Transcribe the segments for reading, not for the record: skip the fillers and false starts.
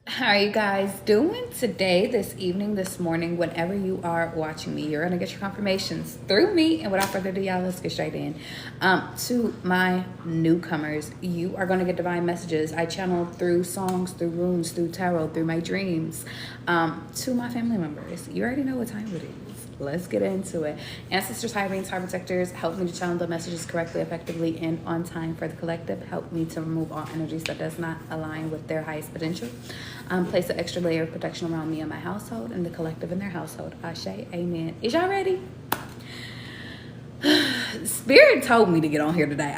How are you guys doing today, this evening, this morning, whenever you are watching me? You're going to get your confirmations through me. And without further ado, y'all, let's get straight in. To my newcomers, you are going to get divine messages. I channel through songs, through runes, through tarot, through my dreams. To my family members, you already know what time it is. Let's get into it. Ancestors, high beings, high protectors, help me to channel the messages correctly, effectively, and on time for the collective. Help me to remove all energies that does not align with their highest potential. Place an extra layer of protection around me and my household and the collective in their household. Ashe, amen. Is y'all ready? Spirit told me to get on here today.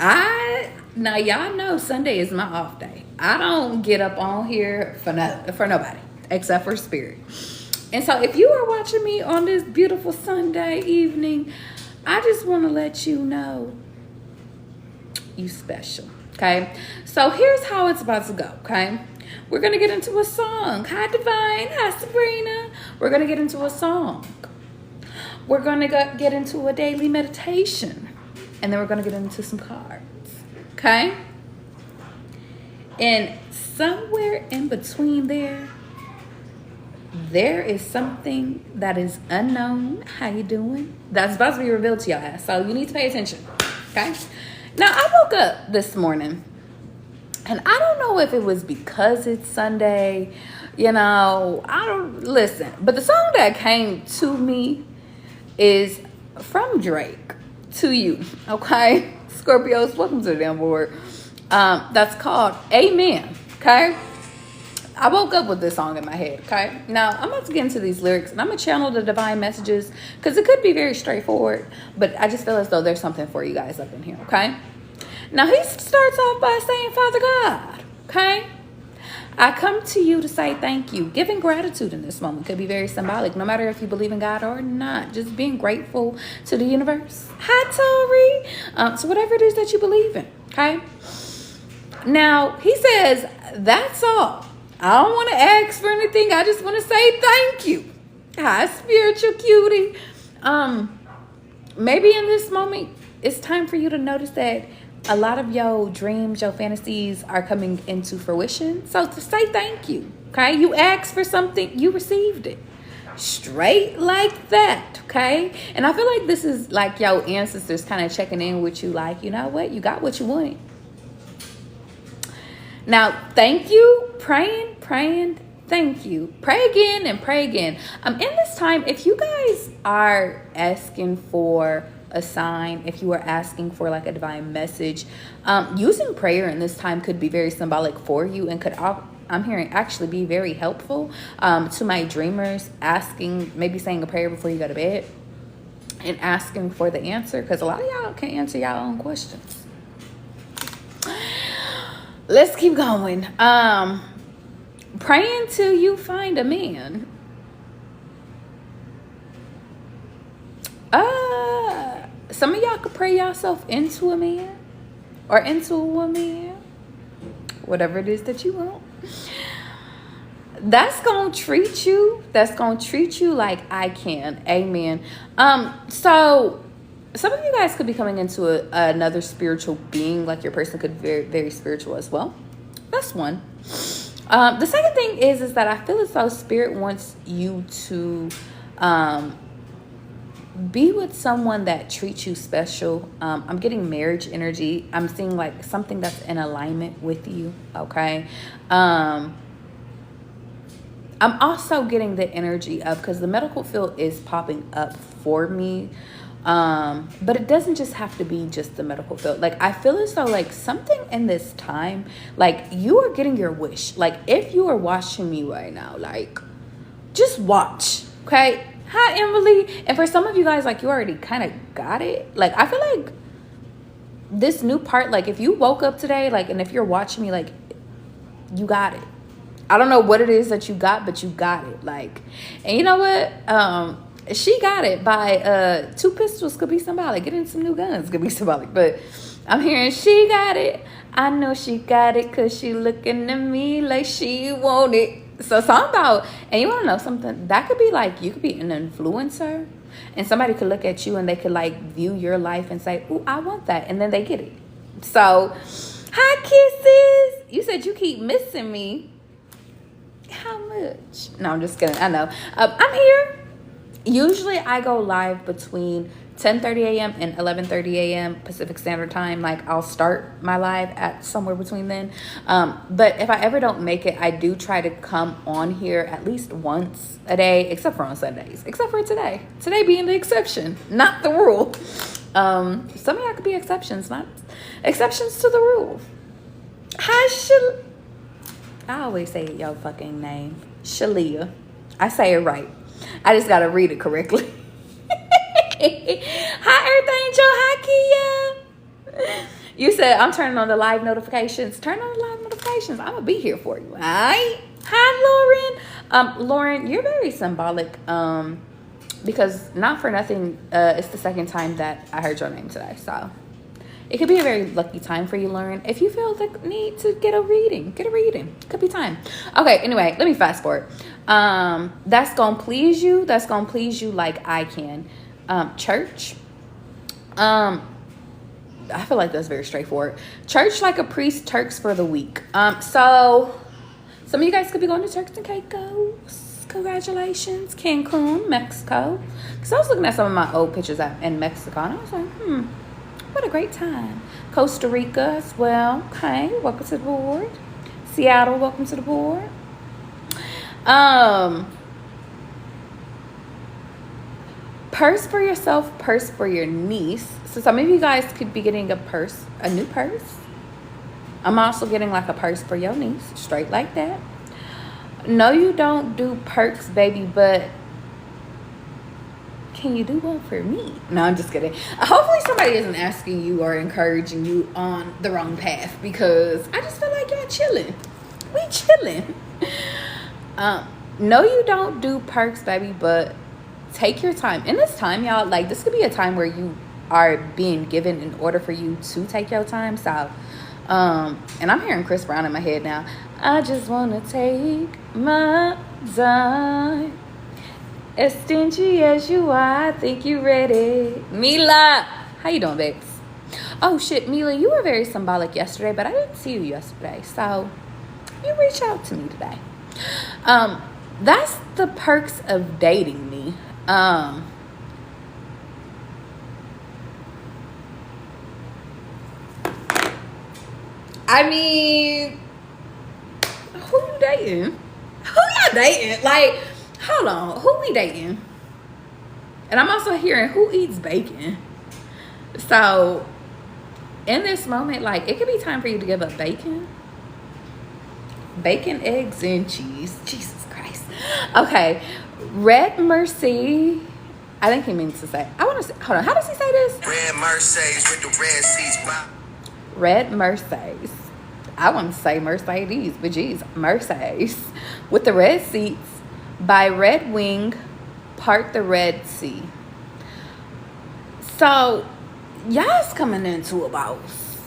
Now y'all know Sunday is my off day. I don't get up on here for nobody except for Spirit. And so if you are watching me on this beautiful Sunday evening, I just want to let you know you special, okay? So here's how it's about to go, okay? We're going to get into a song. Hi, Divine. Hi, Sabrina. We're going to get into a song. We're going to get into a daily meditation. And then we're going to get into some cards, okay? And somewhere in between there is something that is unknown. How you doing? That's about to be revealed to y'all. So you need to pay attention. Okay. Now I woke up this morning and I don't know if it was because it's Sunday, I don't listen, but the song that came to me is from Drake to you. Okay. Scorpios, welcome to the damn board. That's called Amen. Okay. I woke up with this song in my head, okay? Now, I'm about to get into these lyrics, and I'm going to channel the divine messages, because it could be very straightforward, but I just feel as though there's something for you guys up in here, okay? Now, he starts off by saying, Father God, okay? I come to you to say thank you. Giving gratitude in this moment could be very symbolic, no matter if you believe in God or not. Just being grateful to the universe. Hi, Tori. So whatever it is that you believe in, okay? Now, he says, that's all. I don't want to ask for anything. I just want to say thank you. Hi, spiritual cutie. Maybe in this moment, it's time for you to notice that a lot of your dreams, your fantasies are coming into fruition. So to say thank you, okay? You asked for something, you received it. Straight like that, okay? And I feel like this is like your ancestors kind of checking in with you like, you know what? You got what you want. Now, thank you, praying, thank you. Pray again and pray again. In this time, if you guys are asking for a sign, if you are asking for like a divine message, using prayer in this time could be very symbolic for you and could, I'm hearing, actually be very helpful to my dreamers, asking, maybe saying a prayer before you go to bed and asking for the answer, because a lot of y'all can't answer y'all own questions. Let's keep going. Praying till you find a man. Some of y'all could pray yourself into a man or into a woman, whatever it is that you want. That's gonna treat you like I can. Amen. So some of you guys could be coming into another spiritual being, like your person could be very, very spiritual as well. That's one. The second thing is that I feel as though Spirit wants you to be with someone that treats you special. I'm getting marriage energy. I'm seeing like something that's in alignment with you, okay? I'm also getting the energy of, because the medical field is popping up for me. But it doesn't just have to be just the medical field. Like, I feel as though like something in this time, like you are getting your wish. Like if you are watching me right now, like just watch. Okay. Hi, Emily. And for some of you guys, like you already kind of got it. Like, I feel like this new part, like if you woke up today, like, and if you're watching me, like you got it. I don't know what it is that you got, but you got it. Like, and you know what? She got it by 2 pistols could be symbolic. Getting some new guns could be symbolic. But I'm hearing she got it. I know she got it because she looking at me like she want it. So something about, and you want to know something? That could be like, you could be an influencer. And somebody could look at you and they could like view your life and say, ooh, I want that. And then they get it. So, hi, kisses. You said you keep missing me. how much? No, I'm just kidding. I know. I'm here. Usually I go live between 10:30 a.m. and 11:30 a.m. Pacific Standard Time. Like, I'll start my live at somewhere between then. But if I ever don't make it, I do try to come on here at least once a day, except for on Sundays. Except for today. Today being the exception, not the rule. Some of y'all could be exceptions, not exceptions to the rule. Hi, I always say your fucking name. Shalia. I say it right. I just gotta read it correctly. Hi, Earth Angel. Hi, Kia. You said I'm turning on the live notifications. Turn on the live notifications. I'm gonna be here for you. All right. Hi, Lauren. Lauren, you're very symbolic. Because not for nothing, it's the second time that I heard your name today. So it could be a very lucky time for you, Lauren. If you feel the need to get a reading. Could be time. Okay, anyway, let me fast forward. That's gonna please you. That's gonna please you like I can. Church. I feel like that's very straightforward. Church like a priest, Turks for the week. So some of you guys could be going to Turks and Caicos. Congratulations. Cancun, Mexico. Because I was looking at some of my old pictures in Mexico, and I was like, what a great time. Costa Rica as well. Okay, welcome to the board. Seattle, welcome to the board. Purse for yourself, purse for your niece. So some of you guys could be getting a new purse. I'm also getting like a purse for your niece, straight like that. No, you don't do perks, baby, but can you do one for me? No, I'm just kidding. Hopefully somebody isn't asking you or encouraging you on the wrong path, because I just feel like y'all chilling. We chilling. No, you don't do perks, baby, but take your time. In this time, y'all, like, this could be a time where you are being given in order for you to take your time. So, and I'm hearing Chris Brown in my head now. I just want to take my time. As stingy as you are, I think you ready. Mila, how you doing, Bex? Oh, shit, Mila, you were very symbolic yesterday, but I didn't see you yesterday. So, you reach out to me today. That's the perks of dating me. I mean, who you dating? Who y'all dating? Like, hold on, who we dating? And I'm also hearing who eats bacon. So, in this moment, like, it could be time for you to give up bacon. Bacon, eggs, and cheese. Jesus Christ. Okay, Red Mercy. I think he means to say. I want to say. Hold on. How does he say this? Red Mercedes with the red seats. Red Mercedes. I want to say Mercedes, but geez, Mercedes with the red seats by Red Wing, part the Red Sea. So, y'all's coming into a boss.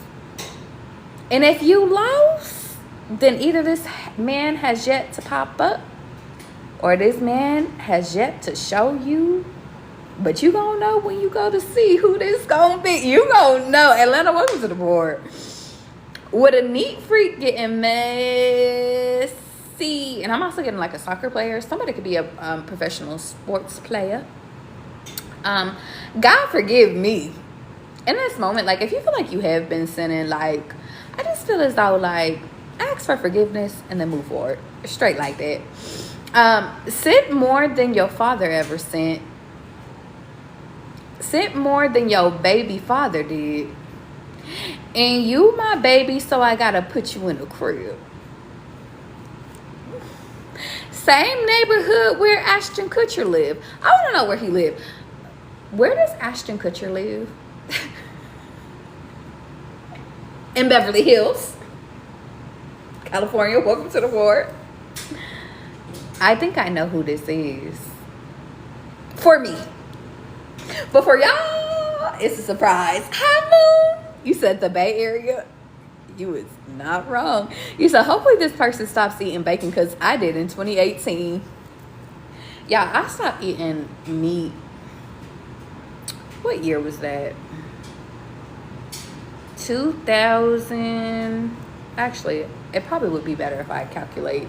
And if you lost, then either this man has yet to pop up, or this man has yet to show you. But you gonna know when you go to see who this gonna be. You gonna know. Atlanta, welcome to the board. With a neat freak getting messy. And I'm also getting like a soccer player. Somebody could be a professional sports player. God forgive me. In this moment, like, if you feel like you have been sinning, like, I just feel as though, like, ask for forgiveness and then move forward. Straight like that. Sent more than your father ever sent. Sent more than your baby father did. And you my baby, so I gotta put you in a crib. Same neighborhood where Ashton Kutcher lived. I want to know where he lived. Where does Ashton Kutcher live? In Beverly Hills, California. Welcome to the board. I think I know who this is. For me. But for y'all, it's a surprise. Hi, Moon. You said the Bay Area. You was not wrong. You said, hopefully this person stops eating bacon, because I did in 2018. Yeah, I stopped eating meat. What year was that? 2000. Actually, it probably would be better if I calculate.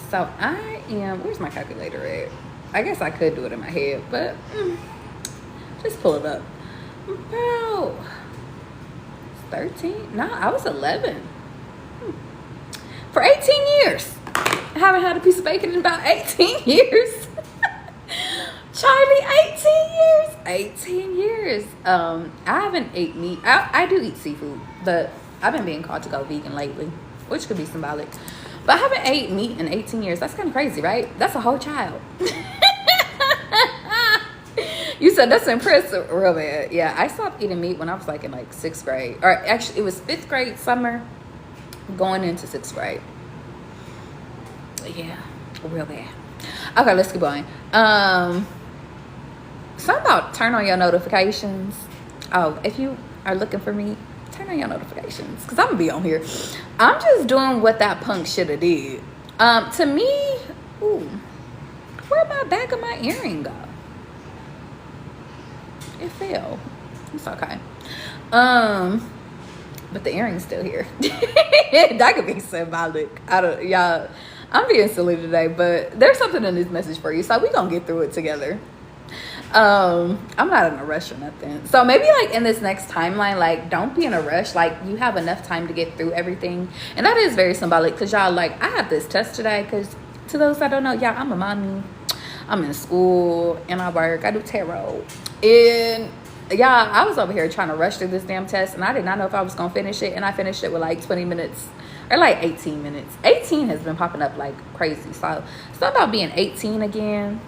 So I am, where's my calculator at? I guess I could do it in my head, but just pull it up. About 13? No, I was 11. For 18 years. I haven't had a piece of bacon in about 18 years. Charlie, 18 years. 18 years. I haven't ate meat. I do eat seafood, but I've been being called to go vegan lately, which could be symbolic. But I haven't ate meat in 18 years. That's kind of crazy, right? That's a whole child. You said that's impressive. Real bad. Yeah, I stopped eating meat when I was like in like 6th grade. Or actually, it was 5th grade summer going into 6th grade. Yeah, real bad. Okay, let's keep going. Something about turn on your notifications. Oh, if you are looking for me, turn on your notifications, because I'm gonna be on here. I'm just doing what that punk should have did. To me, ooh, where'd my back of my earring go? It fell. It's okay. But the earring's still here. That could be symbolic. Y'all, I'm being silly today, but there's something in this message for you, so we gonna get through it together. I'm not in a rush or nothing. So maybe like in this next timeline, like don't be in a rush. Like you have enough time to get through everything. And that is very symbolic, because y'all, like I have this test today, because to those that don't know, y'all, I'm a mommy. I'm in school and I work. I do tarot. And yeah, I was over here trying to rush through this damn test, and I did not know if I was gonna finish it, and I finished it with like 20 minutes or like 18 minutes. 18 has been popping up like crazy. So it's not about being 18 again.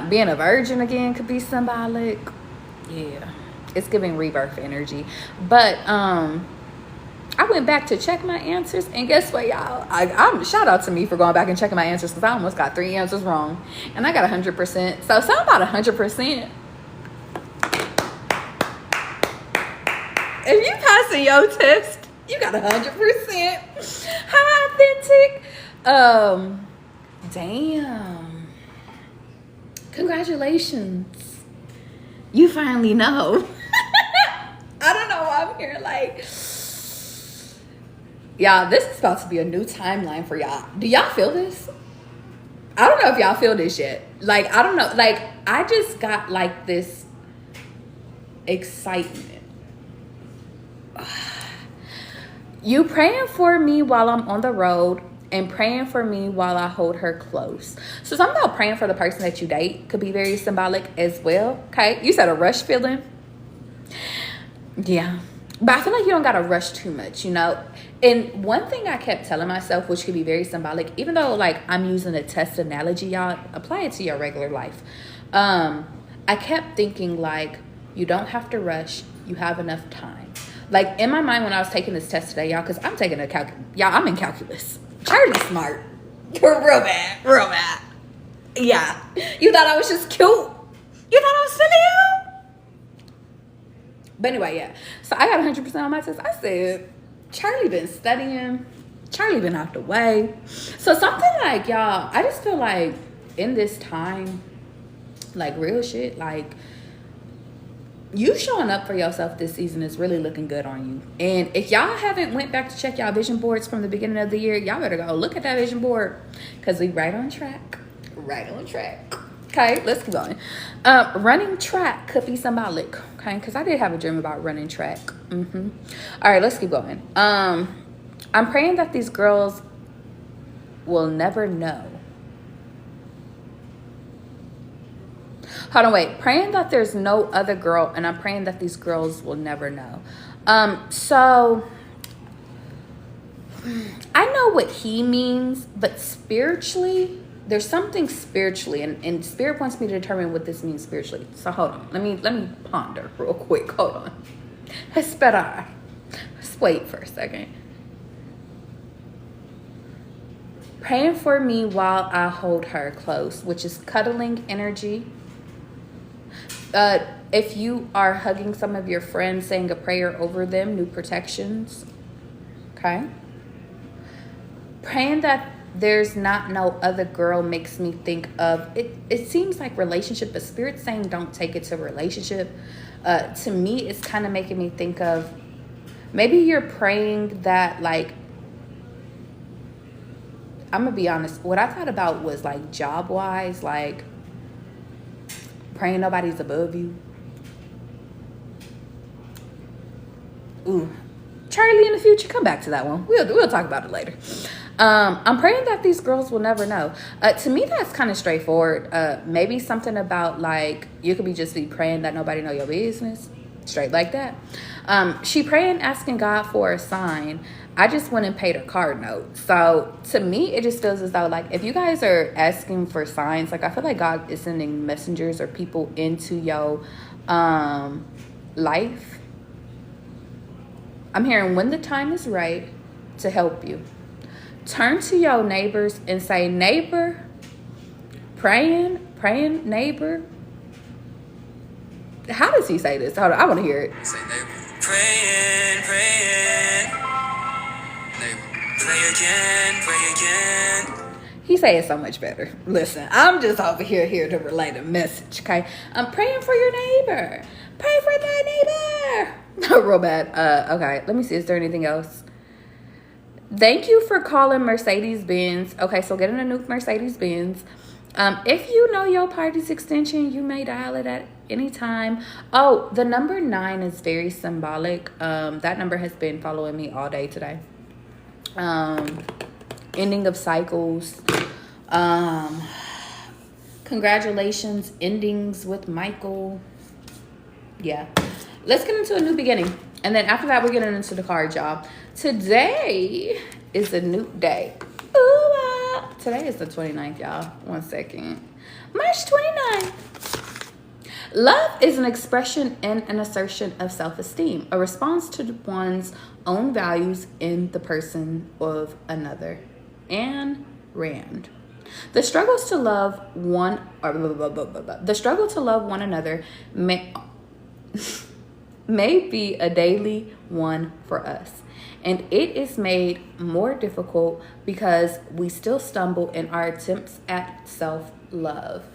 Being a virgin again could be symbolic. Yeah, it's giving rebirth energy. But I went back to check my answers, and guess what, y'all? I'm shout out to me for going back and checking my answers, because I almost got 3 answers wrong, and I got 100%. So something about 100%. If you passing your test, you got 100%. How authentic. Damn. Congratulations. You finally know. I don't know why I'm here like, y'all, this is about to be a new timeline for y'all. Do y'all feel this? I don't know if y'all feel this yet. Like, I don't know. Like, I just got like this excitement. You praying for me while I'm on the road, and praying for me while I hold her close. So something about praying for the person that you date could be very symbolic as well. Okay, you said a rush feeling. Yeah, but I feel like you don't gotta rush too much, you know. And one thing I kept telling myself, which could be very symbolic, even though like I'm using a test analogy, y'all, apply it to your regular life. I kept thinking like, you don't have to rush, you have enough time. Like in my mind when I was taking this test today, y'all, because I'm taking I'm in calculus. Charlie's smart. You're real bad. Yeah. You thought I was just cute? You thought I was silly? But anyway, yeah. So I got 100% on my test. I said, Charlie been studying. Charlie been out the way. So something like, y'all, I just feel like in this time, like real shit, like you showing up for yourself this season is really looking good on you. And if y'all haven't went back to check y'all vision boards from the beginning of the year, y'all better go look at that vision board, because we right on track. Okay, let's keep going. Running track could be symbolic, okay, because I did have a dream about running track. All right, let's keep going. I'm praying that these girls will never know. Hold on, wait. Praying that there's no other girl, and I'm praying that these girls will never know. So I know what he means, but spiritually, there's something spiritually, and spirit wants me to determine what this means spiritually. So hold on. Let me ponder real quick. Hold on. Espera. Let's wait for a second. Praying for me while I hold her close, which is cuddling energy. If you are hugging some of your friends, saying a prayer over them, new protections. Okay. Praying that there's not no other girl makes me think of it. It seems like relationship, but spirit's saying don't take it to relationship. To me, it's kind of making me think of maybe you're praying that like I'm gonna be honest. What I thought about was like job wise, like praying nobody's above you. Ooh, Charlie, in the future, come back to that one. We'll talk about it later. I'm praying that these girls will never know. To me, that's kind of straightforward. Maybe something about like you could just be praying that nobody know your business, straight like that. She praying, asking God for a sign. I just went and paid her card note. So to me, it just feels as though like if you guys are asking for signs, like I feel like God is sending messengers or people into your life. I'm hearing when the time is right to help you. Turn to your neighbors and say, neighbor, praying, neighbor. How does he say this? Hold on, I want to hear it. Say neighbor. Praying. Neighbor. Pray again. He say it so much better. Listen, I'm just over here to relay the message, okay? I'm praying for your neighbor. Pray for thy neighbor. Real bad. Okay, let me see. Is there anything else? Thank you for calling Mercedes-Benz. Okay, so getting a new Mercedes-Benz. If you know your party's extension, you may dial it at any time. Oh, the number 9 is very symbolic. That number has been following me all day today. Ending of cycles. Congratulations, endings with Michael. Yeah. Let's get into a new beginning. And then after that, we're getting into the card, y'all. Today is a new day. Ooh, today is the 29th, y'all. 1 second. March 29th. Love is an expression and an assertion of self-esteem, a response to one's own values in the person of another. Anne Rand. The struggles to love one another may be a daily one for us, and it is made more difficult because we still stumble in our attempts at self-love.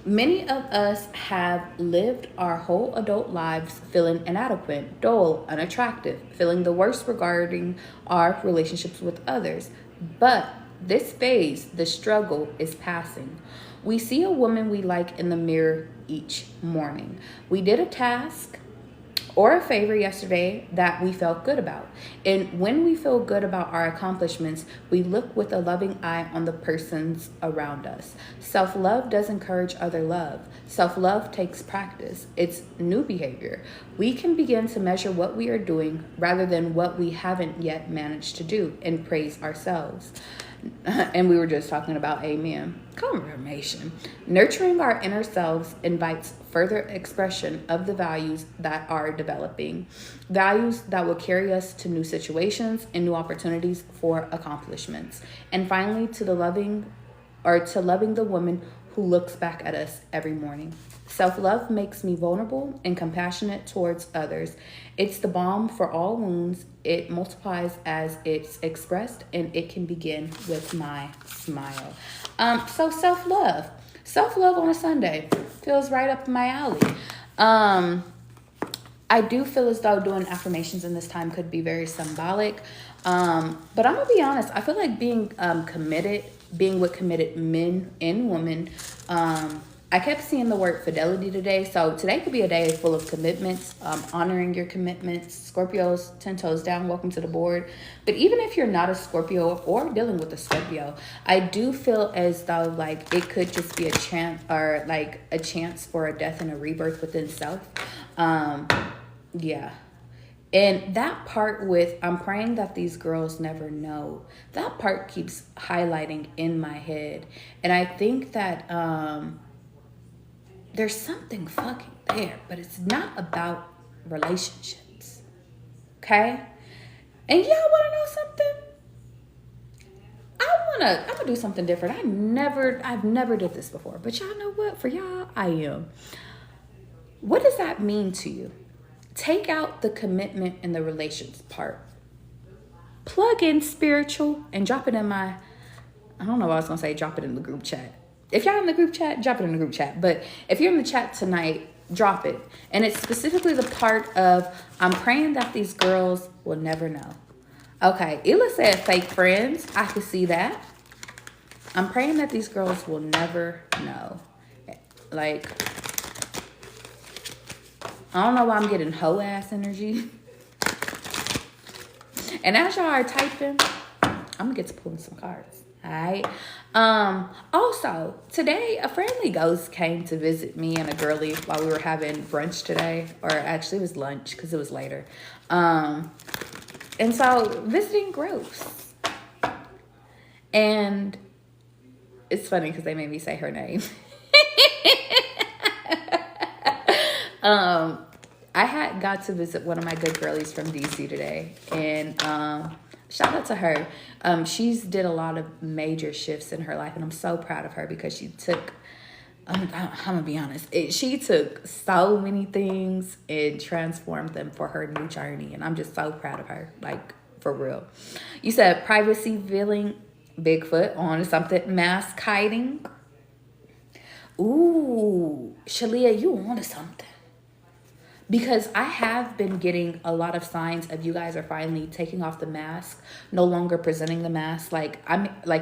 Many of us have lived our whole adult lives feeling inadequate, dull, unattractive, feeling the worst regarding our relationships with others. But this phase, the struggle, is passing. We see a woman we like in the mirror each morning. We did a task or a favor yesterday that we felt good about. And when we feel good about our accomplishments, we look with a loving eye on the persons around us. Self-love does encourage other love. Self-love takes practice. It's new behavior. We can begin to measure what we are doing rather than what we haven't yet managed to do and praise ourselves. And we were just talking about amen. Confirmation. Nurturing our inner selves invites further expression of the values that are developing. Values that will carry us to new situations and new opportunities for accomplishments. And finally, to loving the woman who looks back at us every morning. Self-love makes me vulnerable and compassionate towards others. It's the balm for all wounds. It multiplies as it's expressed, and it can begin with my smile. So self-love. Self-love on a Sunday feels right up my alley. I do feel as though doing affirmations in this time could be very symbolic. But I'm going to be honest. I feel like being committed, being with committed men and women, I kept seeing the word fidelity today. So today could be a day full of commitments, honoring your commitments. Scorpios, 10 toes down, welcome to the board. But even if you're not a Scorpio or dealing with a Scorpio, I do feel as though like it could just be a chance or like a chance for a death and a rebirth within self. Yeah. And that part with, I'm praying that these girls never know, that part keeps highlighting in my head. And I think that there's something fucking there, but it's not about relationships. Okay? And y'all want to know something? I'm gonna do something different. I've never did this before, but y'all know what? For y'all, I am. What does that mean to you? Take out the commitment and the relations part. Plug in spiritual and drop it in I don't know what I was gonna say, drop it in the group chat. If y'all in the group chat, drop it in the group chat. But if you're in the chat tonight, drop it. And it's specifically the part of, I'm praying that these girls will never know. Okay, Ila said fake friends. I can see that. I'm praying that these girls will never know. Like, I don't know why I'm getting hoe ass energy. And as y'all are typing, I'm gonna get to pulling some cards. Alright. Also, today a friendly ghost came to visit me and a girly while we were having brunch today. Or actually it was lunch because it was later. And so visiting groups. And it's funny because they made me say her name. I had got to visit one of my good girlies from DC today, and shout out to her. She's did a lot of major shifts in her life, and I'm so proud of her because she took, I'm gonna be honest, she took so many things and transformed them for her new journey, and I'm just so proud of her, like for real. You said privacy villain, Bigfoot on something, mask hiding. Ooh, Shalia, you wanted something. Because I have been getting a lot of signs of you guys are finally taking off the mask, no longer presenting the mask. Like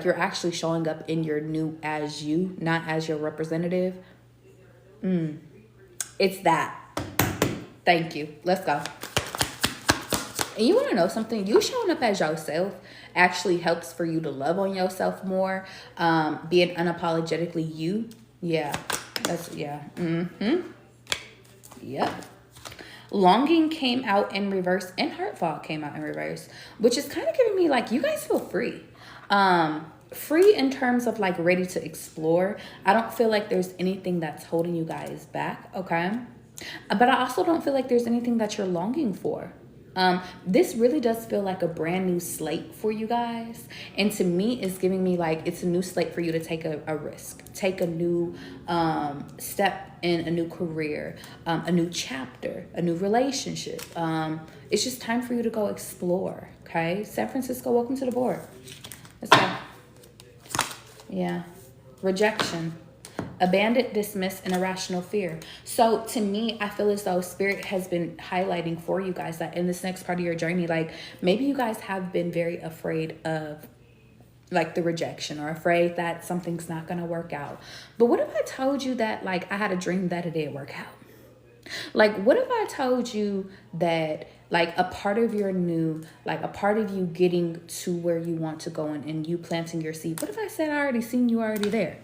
you're actually showing up in your new as you, not as your representative. It's that. Thank you. Let's go. And you want to know something? You showing up as yourself actually helps for you to love on yourself more. Being unapologetically you. Yeah. Yep. Longing came out in reverse and heart fog came out in reverse, which is kind of giving me like, you guys feel free. Free in terms of like ready to explore. I don't feel like there's anything that's holding you guys back, okay? But I also don't feel like there's anything that you're longing for. This really does feel like a brand new slate for you guys. And to me, it's giving me like, it's a new slate for you to take a risk, take a new step in a new career, a new chapter, a new relationship. It's just time for you to go explore, okay? San Francisco, welcome to the board. Let's go. Yeah. Rejection. Abandoned, dismissed, and irrational fear. So to me, I feel as though Spirit has been highlighting for you guys that in this next part of your journey, like maybe you guys have been very afraid of like the rejection or afraid that something's not going to work out. But what if I told you that like I had a dream that it did work out? Like what if I told you that like a part of your new, like a part of you getting to where you want to go and you planting your seed? What if I said I already seen you already there?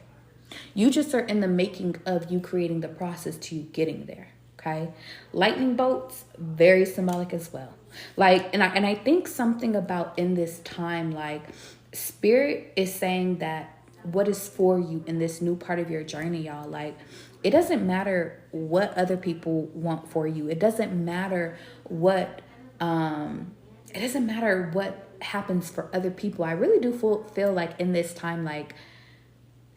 You just are in the making of you creating the process to you getting there, okay? Lightning bolts, very symbolic as well. Like, and I think something about in this time, like Spirit is saying that what is for you in this new part of your journey, y'all, like it doesn't matter what other people want for you. It doesn't matter what happens for other people. I really do feel like in this time, like,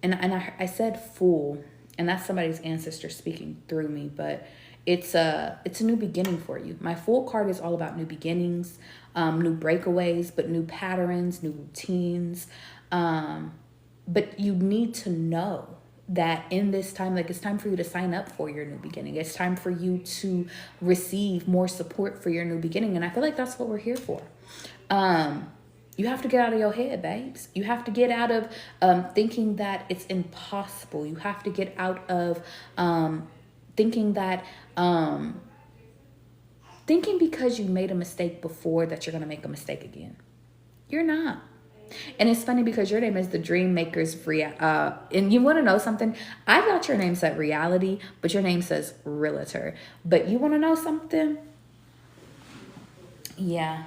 and I said full, and that's somebody's ancestor speaking through me, but it's a new beginning for you. My full card is all about new beginnings, new breakaways, but new patterns, new routines. But you need to know that in this time, like it's time for you to sign up for your new beginning. It's time for you to receive more support for your new beginning. And I feel like that's what we're here for. You have to get out of your head, babes. You have to get out of thinking that it's impossible. You have to get out of thinking that, thinking because you made a mistake before that you're going to make a mistake again. You're not. And it's funny because your name is the Dream Maker's and you want to know something? I thought your name said reality, but your name says realtor. But you want to know something? Yeah.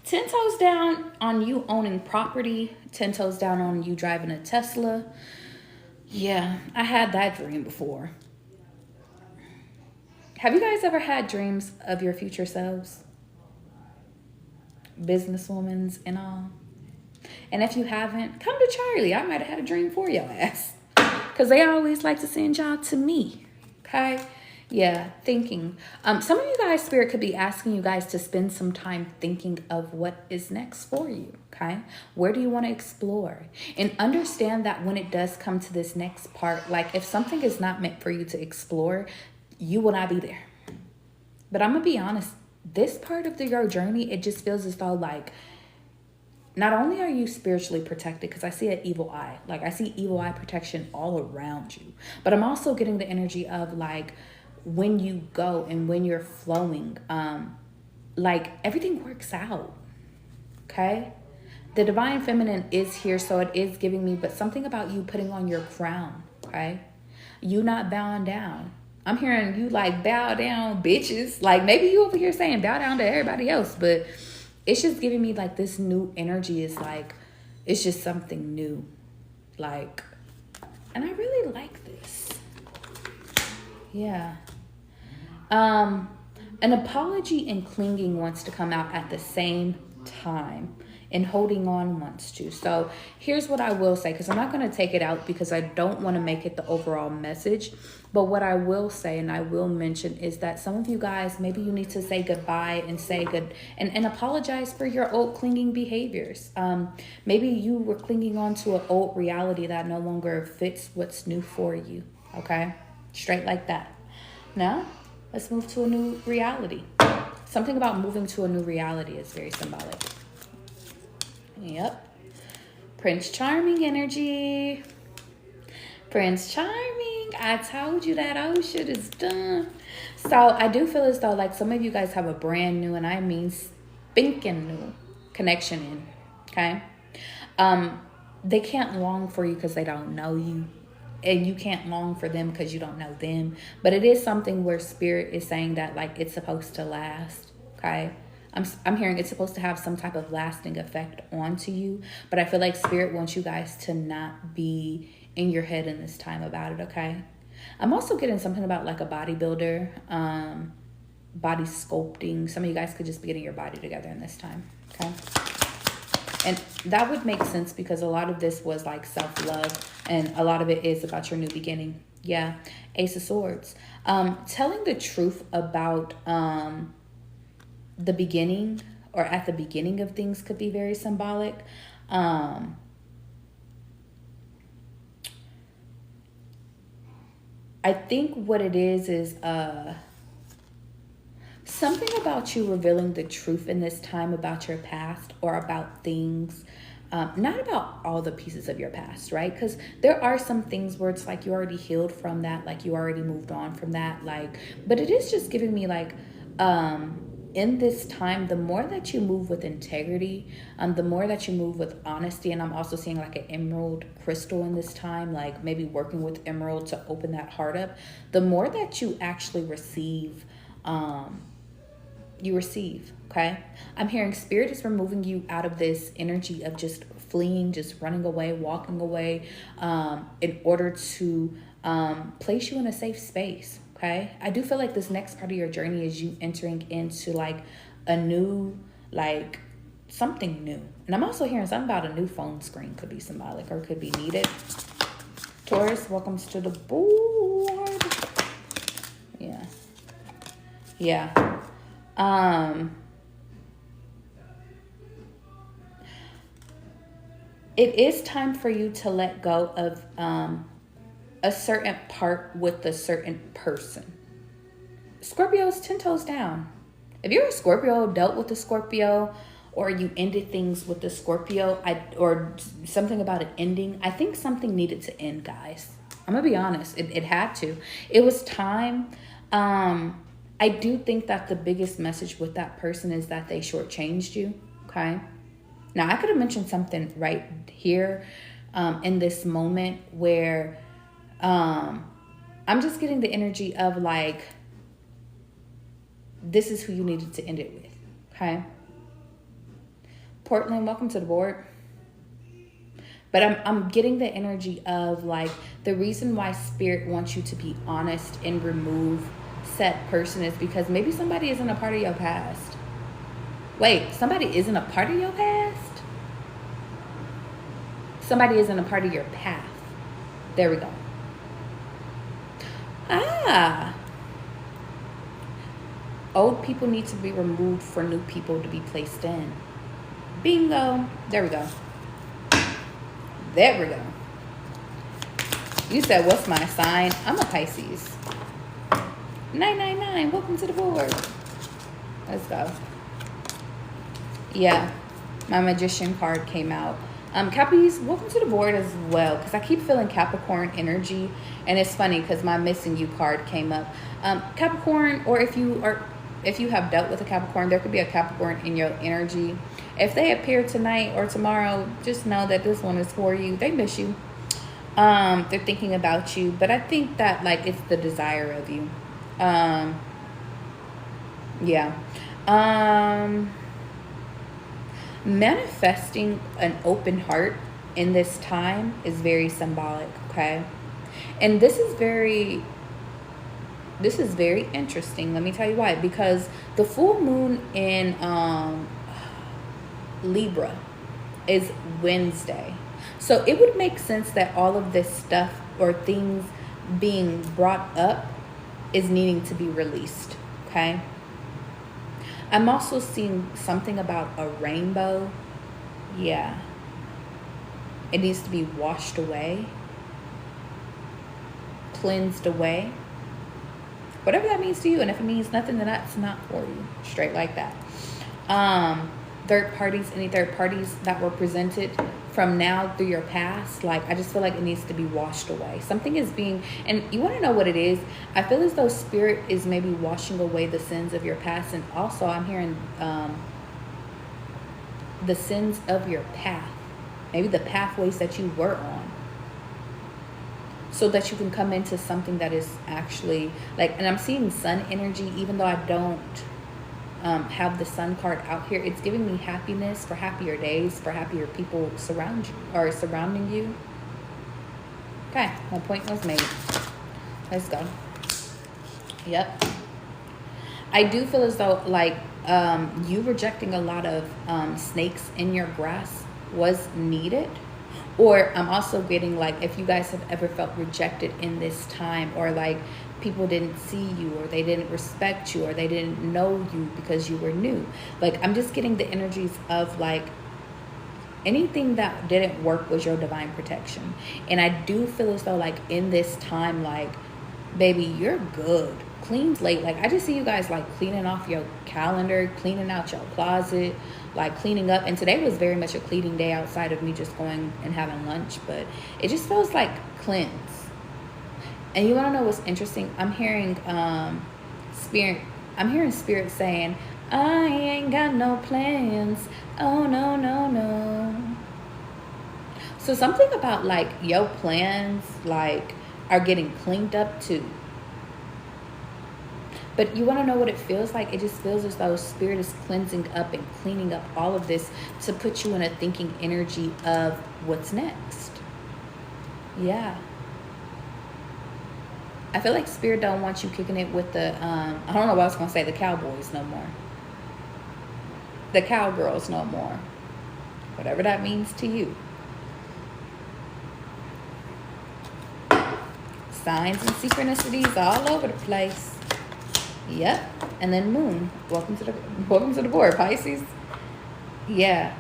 10 toes down on you owning property. 10 toes down on you driving a Tesla. Yeah, I had that dream before. Have you guys ever had dreams of your future selves? Businesswomen's and all. And if you haven't, come to Charlie. I might have had a dream for your ass. Because they always like to send y'all to me. Okay? Yeah, thinking. Some of you guys, Spirit could be asking you guys to spend some time thinking of what is next for you, okay? Where do you want to explore? And understand that when it does come to this next part, like if something is not meant for you to explore, you will not be there. But I'm going to be honest, this part of your journey, it just feels as though like, not only are you spiritually protected, because I see an evil eye, like I see evil eye protection all around you, but I'm also getting the energy of like when you go and when you're flowing, like everything works out. Okay. The divine feminine is here, so it is giving me, but something about you putting on your crown. Okay. You not bowing down. I'm hearing you like bow down, bitches. Like maybe you over here saying bow down to everybody else, but it's just giving me like this new energy is like, it's just something new. Like, and I really like this. Yeah. An apology and clinging wants to come out at the same time, and holding on wants to. So here's what I will say, because I'm not going to take it out because I don't want to make it the overall message. But what I will say and I will mention is that some of you guys, maybe you need to say goodbye and say good and apologize for your old clinging behaviors. Maybe you were clinging on to an old reality that no longer fits what's new for you. Okay? Straight like that. Now, let's move to a new reality. Something about moving to a new reality is very symbolic. Yep. Prince Charming energy. Prince Charming. I told you that old shit is done. So I do feel as though like some of you guys have a brand new, and I mean spinking new connection in. Okay. They can't long for you because they don't know you. And you can't long for them because you don't know them. But it is something where spirit is saying that like it's supposed to last. Okay. I'm hearing it's supposed to have some type of lasting effect onto you. But I feel like spirit wants you guys to not be in your head in this time about it. Okay. I'm also getting something about like a bodybuilder, body sculpting. Some of you guys could just be getting your body together in this time. Okay. And that would make sense because a lot of this was like self-love, and a lot of it is about your new beginning. Yeah. Ace of Swords. Telling the truth about the beginning, or at the beginning of things, could be very symbolic. I think what it is something about you revealing the truth in this time about your past, or about things, not about all the pieces of your past, right? Because there are some things where it's like you already healed from that, like you already moved on from that, like, but it is just giving me like, in this time, the more that you move with integrity, the more that you move with honesty, and I'm also seeing like an emerald crystal in this time, like maybe working with emerald to open that heart up, the more that you actually receive, okay? I'm hearing spirit is removing you out of this energy of just fleeing, just running away, walking away, in order to place you in a safe space. Okay. I do feel like this next part of your journey is you entering into like a new, like something new. And I'm also hearing something about a new phone screen could be symbolic or could be needed. Taurus, welcome to the board. Yeah. Yeah. It is time for you to let go of, a certain part with a certain person. Scorpio's 10 toes down. If you're a Scorpio, dealt with a Scorpio, or you ended things with the Scorpio, or something about it ending, I think something needed to end, guys. I'm gonna be honest. It had to. It was time. I do think that the biggest message with that person is that they shortchanged you. Okay. Now I could have mentioned something right here, in this moment where, I'm just getting the energy of like, this is who you needed to end it with. Okay. Portland, welcome to the board. But I'm getting the energy of like, the reason why spirit wants you to be honest and remove said person is because maybe somebody isn't a part of your past. Wait, somebody isn't a part of your past? Somebody isn't a part of your path. There we go. Old people need to be removed for new people to be placed in. Bingo. There we go. There we go. You said, what's my sign? I'm a Pisces. 999. Welcome to the board. Let's go. Yeah. My Magician card came out. Cappies, welcome to the board as well, because I keep feeling Capricorn energy, and it's funny because my Missing You card came up. Capricorn, or if you have dealt with a Capricorn, there could be a Capricorn in your energy. If they appear tonight or tomorrow, just know that this one is for you. They miss you. They're thinking about you, but I think that like it's the desire of you. Yeah. Manifesting an open heart in this time is very symbolic, okay? And this is very interesting. Let me tell you why. Because the full moon in Libra is Wednesday. So it would make sense that all of this stuff or things being brought up is needing to be released, okay? I'm also seeing something about a rainbow. Yeah. It needs to be washed away, cleansed away. Whatever that means to you. And if it means nothing, then that's not for you. Straight like that. Third parties, any third parties that were presented from now through your past, like I just feel like it needs to be washed away. Something is being, and you want to know what it is? I feel as though spirit is maybe washing away the sins of your past, and also I'm hearing the sins of your path, maybe the pathways that you were on, so that you can come into something that is actually like, and I'm seeing sun energy, even though I don't have the sun card out here. It's giving me happiness for happier days, for happier people surrounding you. Okay, my point was made. Let's go. Yep. I do feel as though like you rejecting a lot of snakes in your grass was needed. Or I'm also getting like, if you guys have ever felt rejected in this time, or like people didn't see you, or they didn't respect you, or they didn't know you because you were new. Like I'm just getting the energies of like anything that didn't work was your divine protection. And I do feel as though like in this time, like baby, you're good. Clean slate. Like I just see you guys like cleaning off your calendar, cleaning out your closet, like cleaning up. And today was very much a cleaning day outside of me just going and having lunch, but it just feels like cleanse. And you want to know what's interesting? I'm hearing spirit saying, I ain't got no plans. Oh no, no, no. So something about like your plans like are getting cleaned up too. But you want to know what it feels like? It just feels as though spirit is cleansing up and cleaning up all of this to put you in a thinking energy of what's next. Yeah. I feel like spirit don't want you kicking it with the, I don't know what I was going to say, the cowboys no more. The cowgirls no more. Whatever that means to you. Signs and synchronicities all over the place. Yep. And then moon. Welcome to the board, Pisces. Yeah.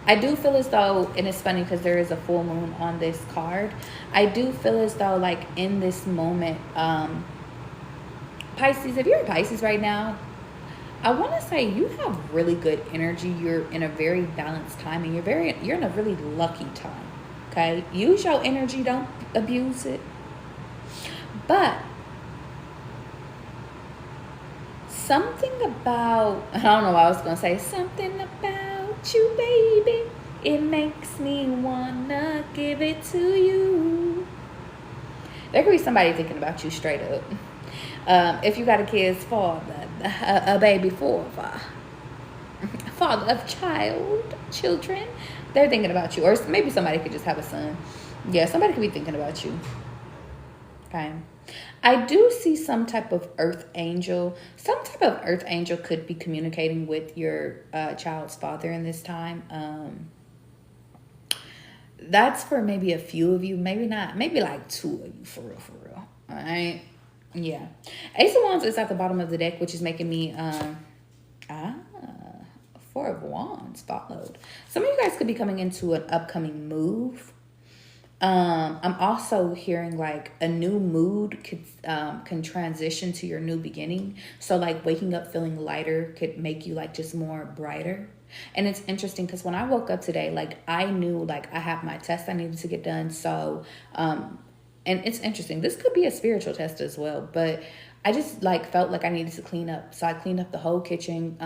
I do feel as though, and it's funny because there is a full moon on this card. I do feel as though like in this moment, Pisces, if you're a Pisces right now, I want to say you have really good energy. You're in a very balanced time, and you're in a really lucky time. Okay. Use your energy. Don't abuse it. But something about, I don't know what I was going to say. Something about you, baby. It makes me want to give it to you. There could be somebody thinking about you straight up. If you got a kid's father, a baby father of children, they're thinking about you. Or maybe somebody could just have a son. Yeah, somebody could be thinking about you. Okay. I do see some type of earth angel. Some type of earth angel could be communicating with your child's father in this time. That's for maybe a few of you. Maybe not. Maybe like two of you, for real. All right. Yeah. Ace of Wands is at the bottom of the deck, which is making me... Four of Wands followed. Some of you guys could be coming into an upcoming move. I'm also hearing like a new mood can transition to your new beginning. So like waking up feeling lighter could make you like just more brighter. And it's interesting because when I woke up today, like I knew like I have my test I needed to get done. So, and it's interesting. This could be a spiritual test as well, but I just like felt like I needed to clean up. So I cleaned up the whole kitchen,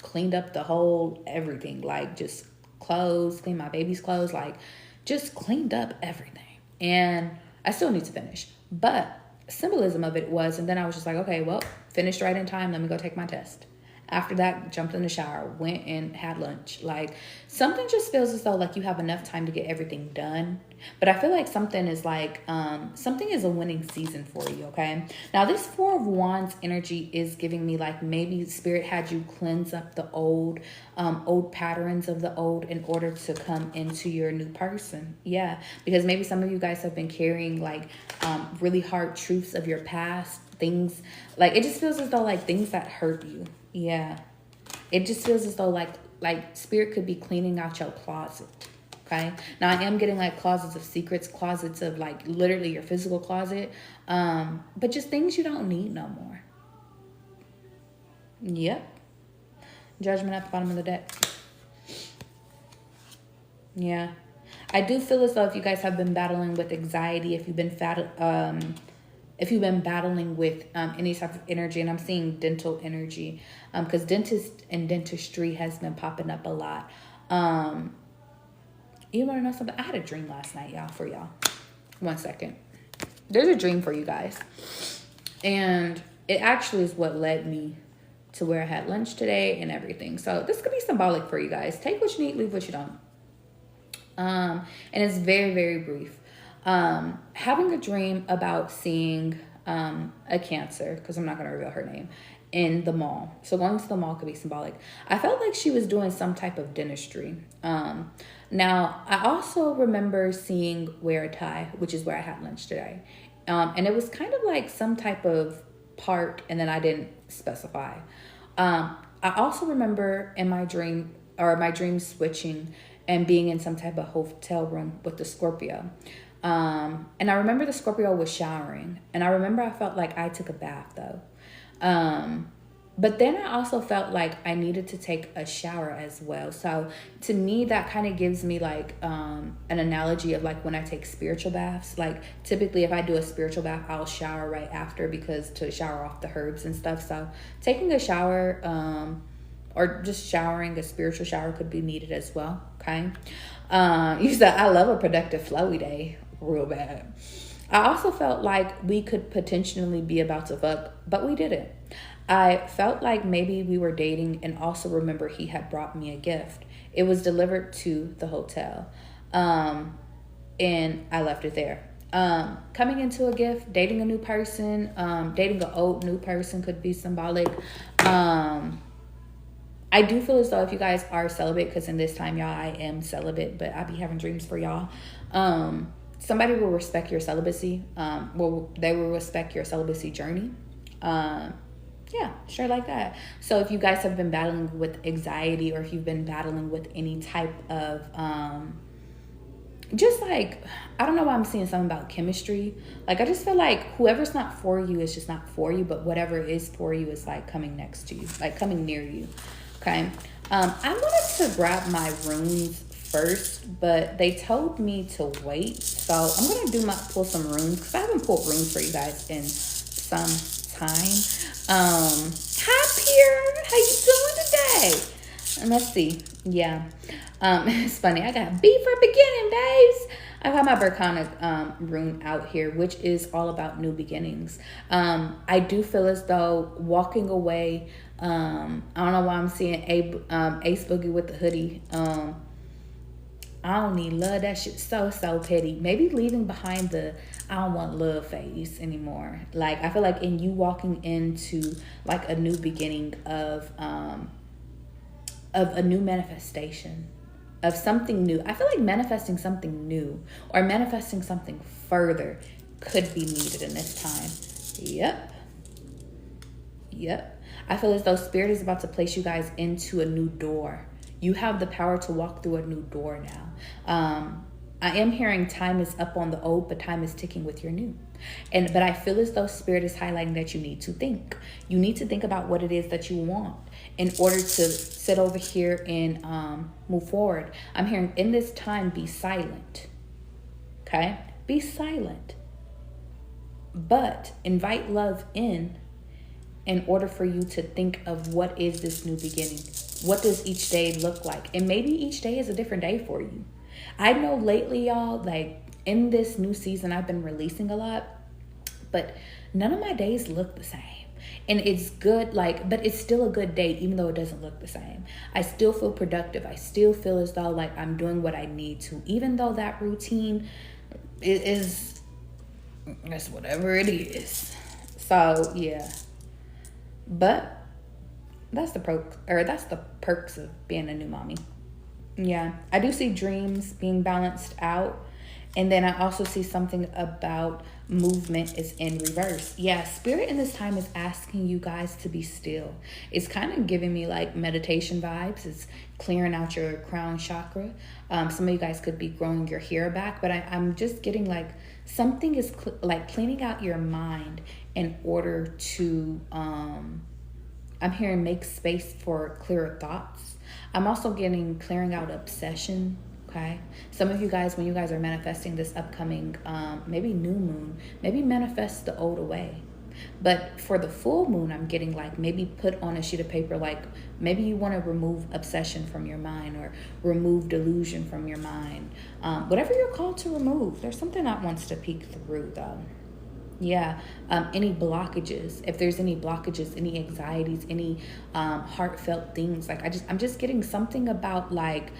cleaned up the whole everything, like just clothes, cleaned my baby's clothes, like just cleaned up everything. And I still need to finish, but symbolism of it was, and then I was just like, okay, well, finished right in time. Let me go take my test. After that, jumped in the shower, went and had lunch. Like something just feels as though like you have enough time to get everything done. But I feel like something is like, something is a winning season for you, okay? Now this Four of Wands energy is giving me like maybe Spirit had you cleanse up the old patterns of the old in order to come into your new person. Yeah, because maybe some of you guys have been carrying like really hard truths of your past, things like it just feels as though like things that hurt you. Yeah, it just feels as though like Spirit could be cleaning out your closet. Okay, now I am getting like closets of secrets, closets of like literally your physical closet, but just things you don't need no more. Yep. Judgment at the bottom of the deck. Yeah, I do feel as though if you guys have been battling with anxiety, if you've been battling with any type of energy, and I'm seeing dental energy, because dentist and dentistry has been popping up a lot. You want to know something? I had a dream last night, y'all, for y'all. 1 second. There's a dream for you guys. And it actually is what led me to where I had lunch today and everything. So this could be symbolic for you guys. Take what you need, leave what you don't. And it's very, very brief. Having a dream about seeing a Cancer, because I'm not going to reveal her name, in the mall. So going to the mall could be symbolic. I felt like she was doing some type of dentistry. Now, I also remember seeing wear a tie, which is where I had lunch today. And it was kind of like some type of part, and then I didn't specify. I also remember in my dream switching and being in some type of hotel room with the Scorpio. And I remember the Scorpio was showering, and I remember I felt like I took a bath though. But then I also felt like I needed to take a shower as well. So to me, that kind of gives me like an analogy of like when I take spiritual baths. Like typically if I do a spiritual bath, I'll shower right after, because to shower off the herbs and stuff. So taking a shower or just showering, a spiritual shower could be needed as well. Okay. You said I love a productive flowy day real bad. I also felt like we could potentially be about to fuck, but we didn't. I felt like maybe we were dating, and also remember he had brought me a gift. It was delivered to the hotel, and I left it there. Coming into a gift, dating a new person, dating an old new person could be symbolic. I do feel as though if you guys are celibate, because in this time, y'all, I am celibate, but I be having dreams for y'all. Somebody will respect your celibacy. They will respect your celibacy journey. Yeah, sure, like that. So if you guys have been battling with anxiety, or if you've been battling with any type of just like, I don't know why I'm seeing something about chemistry. Like I just feel like whoever's not for you is just not for you, but whatever is for you is like coming next to you, like coming near you. Okay. I wanted to grab my runes first, but they told me to wait. So I'm gonna pull some runes, because I haven't pulled runes for you guys in some time. Hi Pierre, how you doing today? And let's see. Yeah. It's funny. I got B for beginning, babes. I've got my Berkana rune out here, which is all about new beginnings. I do feel as though walking away, I don't know why I'm seeing Ace Boogie with the hoodie. I don't need love. That shit's so petty. Maybe leaving behind the I don't want love phase anymore. Like I feel like in you walking into like a new beginning of a new manifestation of something new. I feel like manifesting something new or manifesting something further could be needed in this time. Yep. I feel as though Spirit is about to place you guys into a new door. You have the power to walk through a new door now. I am hearing time is up on the old, but time is ticking with your new. But I feel as though Spirit is highlighting that you need to think. You need to think about what it is that you want in order to sit over here and move forward. I'm hearing in this time, be silent. Okay? Be silent. But invite love in order for you to think of what is this new beginning. What does each day look like? And maybe each day is a different day for you. I know lately, y'all, like in this new season, I've been releasing a lot, but none of my days look the same. And it's good, like, but it's still a good day, even though it doesn't look the same. I still feel productive. I still feel as though like I'm doing what I need to, even though that routine is whatever it is. So yeah, but that's the perks of being a new mommy. Yeah, I do see dreams being balanced out. And then I also see something about movement is in reverse. Yeah, Spirit in this time is asking you guys to be still. It's kind of giving me like meditation vibes. It's clearing out your crown chakra. Some of you guys could be growing your hair back, but I'm just getting like something is like cleaning out your mind in order to, I'm hearing make space for clearer thoughts. I'm also getting clearing out obsession. Okay. Some of you guys, when you guys are manifesting this upcoming, maybe new moon, maybe manifest the old away. But for the full moon, I'm getting like maybe put on a sheet of paper, like maybe you want to remove obsession from your mind or remove delusion from your mind. Whatever you're called to remove, there's something that wants to peek through though. Yeah. Any blockages, if there's any blockages, any anxieties, any heartfelt things, like I'm just getting something about like,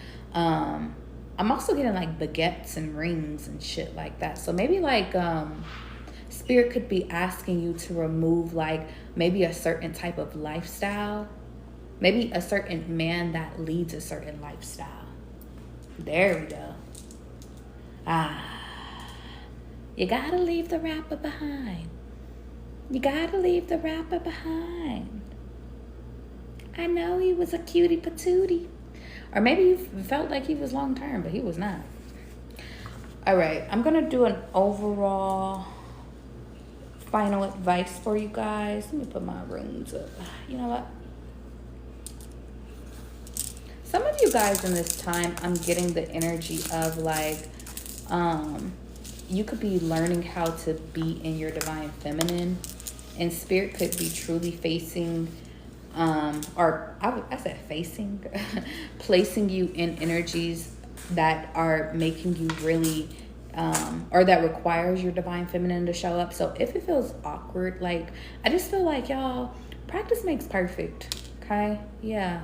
I'm also getting like baguettes and rings and shit like that. So maybe like Spirit could be asking you to remove like maybe a certain type of lifestyle, maybe a certain man that leads a certain lifestyle. There we go. You gotta leave the rapper behind. You gotta leave the rapper behind. I know he was a cutie patootie. Or maybe you felt like he was long term, but he was not. All right, I'm going to do an overall final advice for you guys. Let me put my rooms up. You know what? Some of you guys in this time, I'm getting the energy of like, you could be learning how to be in your divine feminine. And Spirit could be truly facing I said facing, placing you in energies that are making you really, or that requires your divine feminine to show up. So if it feels awkward, like, I just feel like, y'all, practice makes perfect, okay? Yeah.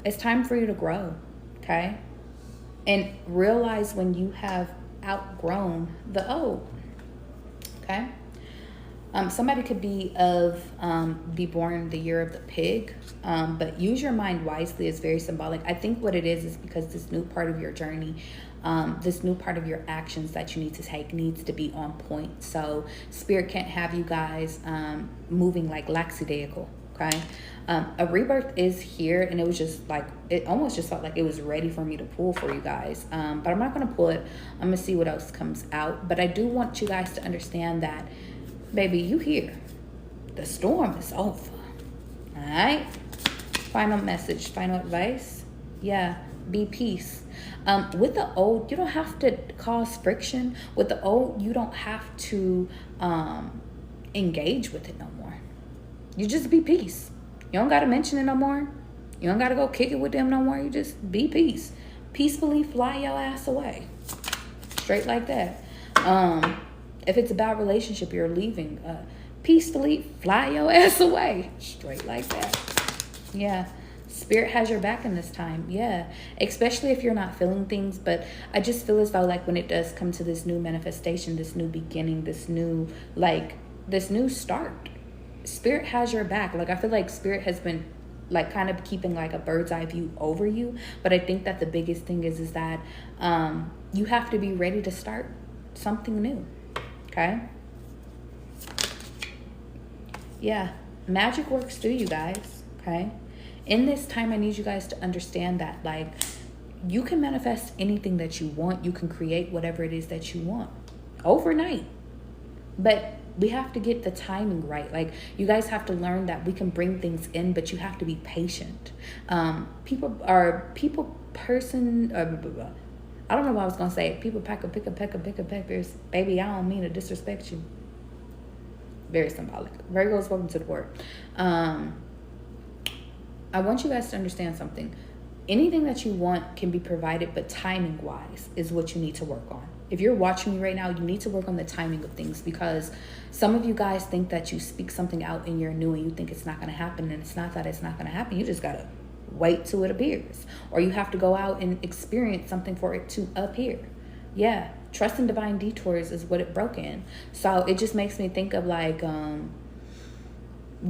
It's time for you to grow, okay? And realize when you have outgrown the old, okay? Somebody could be born the year of the pig, but use your mind wisely is very symbolic. I think what it is because this new part of your journey, this new part of your actions that you need to take needs to be on point. So Spirit can't have you guys moving like lackadaisical, okay? A rebirth is here, and it was just like, it almost just felt like it was ready for me to pull for you guys. But I'm not going to pull it. I'm going to see what else comes out. But I do want you guys to understand that, baby, you here. The storm is over. All right? Final message, final advice. Yeah, be peace. With the old, you don't have to cause friction. With the old, you don't have to engage with it no more. You just be peace. You don't got to mention it no more. You don't got to go kick it with them no more. You just be peace. Peacefully fly your ass away. Straight like that. If it's a bad relationship you're leaving, peacefully fly your ass away. Straight like that. Yeah. Spirit has your back in this time. Yeah. Especially if you're not feeling things. But I just feel as though like when it does come to this new manifestation, this new beginning, this new start, Spirit has your back. Like I feel like Spirit has been like kind of keeping like a bird's eye view over you. But I think that the biggest thing is that you have to be ready to start something new. Okay? Yeah. Magic works through you guys. Okay? In this time, I need you guys to understand that, like, you can manifest anything that you want. You can create whatever it is that you want overnight. But we have to get the timing right. Like, you guys have to learn that we can bring things in, but you have to be patient. I don't know what I was going to say. People pick a peck of peppers. Baby, I don't mean to disrespect you. Very symbolic. Virgos, welcome to the word. I want you guys to understand something. Anything that you want can be provided, but timing wise is what you need to work on. If you're watching me right now, you need to work on the timing of things, because some of you guys think that you speak something out and you're new and you think it's not going to happen, and it's not that it's not going to happen. You just got to wait till it appears, or you have to go out and experience something for it to appear. Yeah, trust in divine detours is what it broke in. So it just makes me think of like,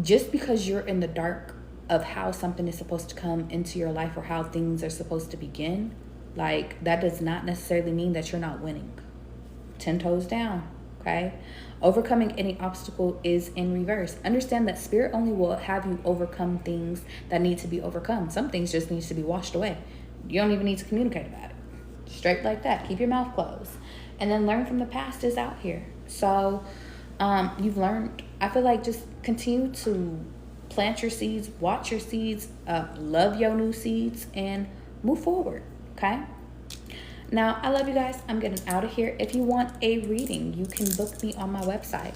just because you're in the dark of how something is supposed to come into your life or how things are supposed to begin, like, that does not necessarily mean that you're not winning. 10 toes down, okay? Overcoming any obstacle is in reverse. Understand that spirit only will have you overcome things that need to be overcome. Some things just need to be washed away. You don't even need to communicate about it. Straight like that. Keep your mouth closed. And then learn from the past is out here. So you've learned. I feel like just continue to plant your seeds, watch your seeds, love your new seeds, and move forward. Okay? Now, I love you guys. I'm getting out of here. If you want a reading, you can book me on my website.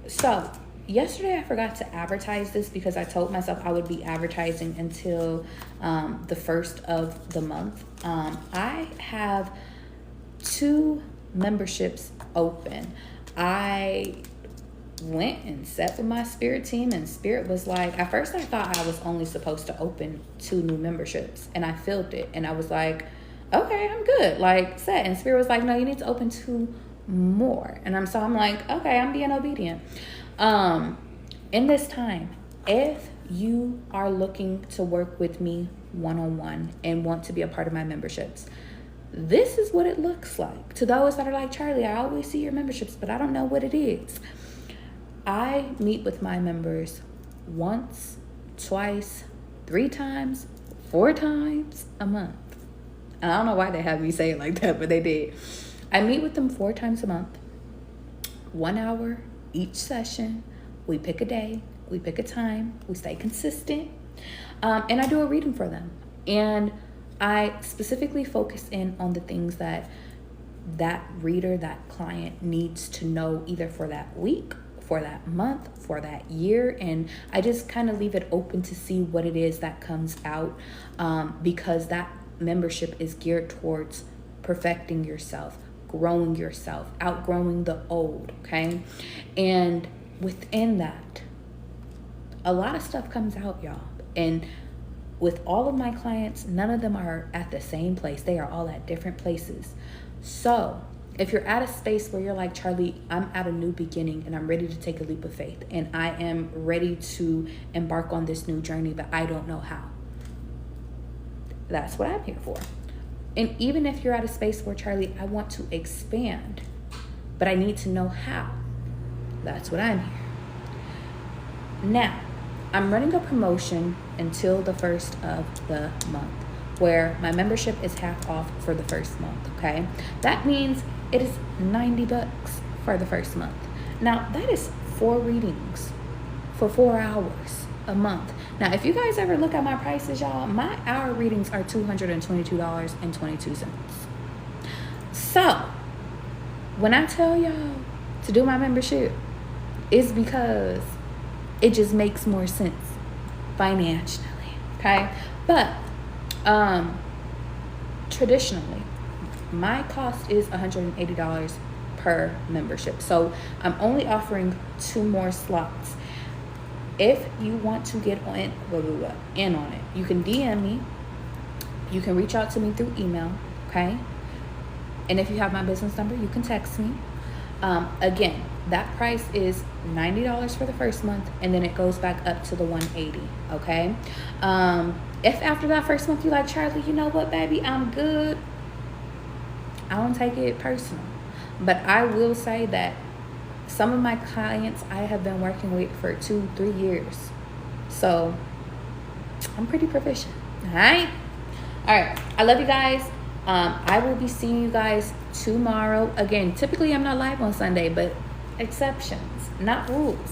So yesterday I forgot to advertise this because I told myself I would be advertising until the 1st of the month. I have 2 memberships open. I went and sat with my spirit team, and spirit was like, at first I thought I was only supposed to open 2 new memberships, and I filled it, and I was like, okay, I'm good, like, set. And spirit was like, no, you need to open 2 more. And I'm like, okay, I'm being obedient. In this time, if you are looking to work with me one-on-one and want to be a part of my memberships, this is what it looks like. To those that are like, Charlie, I always see your memberships, but I don't know what it is. I meet with my members once, twice, 3 times, 4 times a month. And I don't know why they have me say it like that, but they did. I meet with them 4 times a month, 1 hour each session. We pick a day, we pick a time, we stay consistent, and I do a reading for them. And I specifically focus in on the things that reader, that client needs to know, either for that week, for that month, for that year. And I just kind of leave it open to see what it is that comes out, because that membership is geared towards perfecting yourself, growing yourself, outgrowing the old, okay? And within that, a lot of stuff comes out, y'all. And with all of my clients, none of them are at the same place. They are all at different places. So if you're at a space where you're like, Charlie, I'm at a new beginning and I'm ready to take a leap of faith, and I am ready to embark on this new journey, but I don't know how, that's what I'm here for. And even if you're at a space where, Charlie, I want to expand, but I need to know how, that's what I'm here. Now, I'm running a promotion until the 1st of the month, where my membership is half off for the first month, okay? That means it is $90 for the first month. Now, that is 4 readings for 4 hours a month. Now, if you guys ever look at my prices, y'all, my hour readings are $222.22. So, when I tell y'all to do my membership, it's because it just makes more sense financially, okay? But traditionally, my cost is $180 per membership. So I'm only offering 2 more slots. If you want to get in on it, you can DM me. You can reach out to me through email, okay? And if you have my business number, you can text me. Again, that price is $90 for the first month, and then it goes back up to the $180, okay? If after that first month you're like, Charlie, you know what, baby, I'm good, I don't take it personal. But I will say that some of my clients I have been working with for 2-3 years. So I'm pretty proficient, all right? All right. I love you guys. I will be seeing you guys tomorrow. Again, typically I'm not live on Sunday, but exceptions, not rules.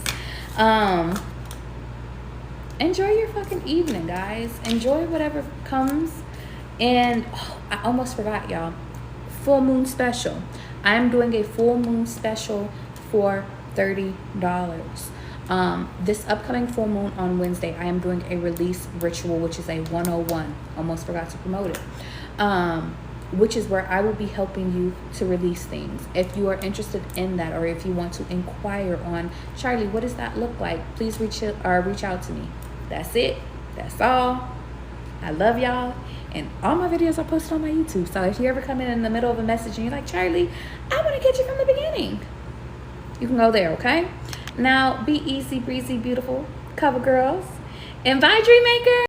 Enjoy your fucking evening, guys. Enjoy whatever comes. And I almost forgot, y'all. Full moon special. I'm doing a full moon special for $30. This upcoming full moon on Wednesday, I am doing a release ritual, which is a 101. Almost forgot to promote it. Which is where I will be helping you to release things. If you are interested in that, or if you want to inquire on, Charlie, what does that look like? Please reach out to me. That's it. That's all. I love y'all. And all my videos are posted on my YouTube. So if you ever come in the middle of a message and you're like, Charlie, I want to get you from the beginning, you can go there, okay? Now, be easy, breezy, beautiful cover girls. And bye, Dream Maker.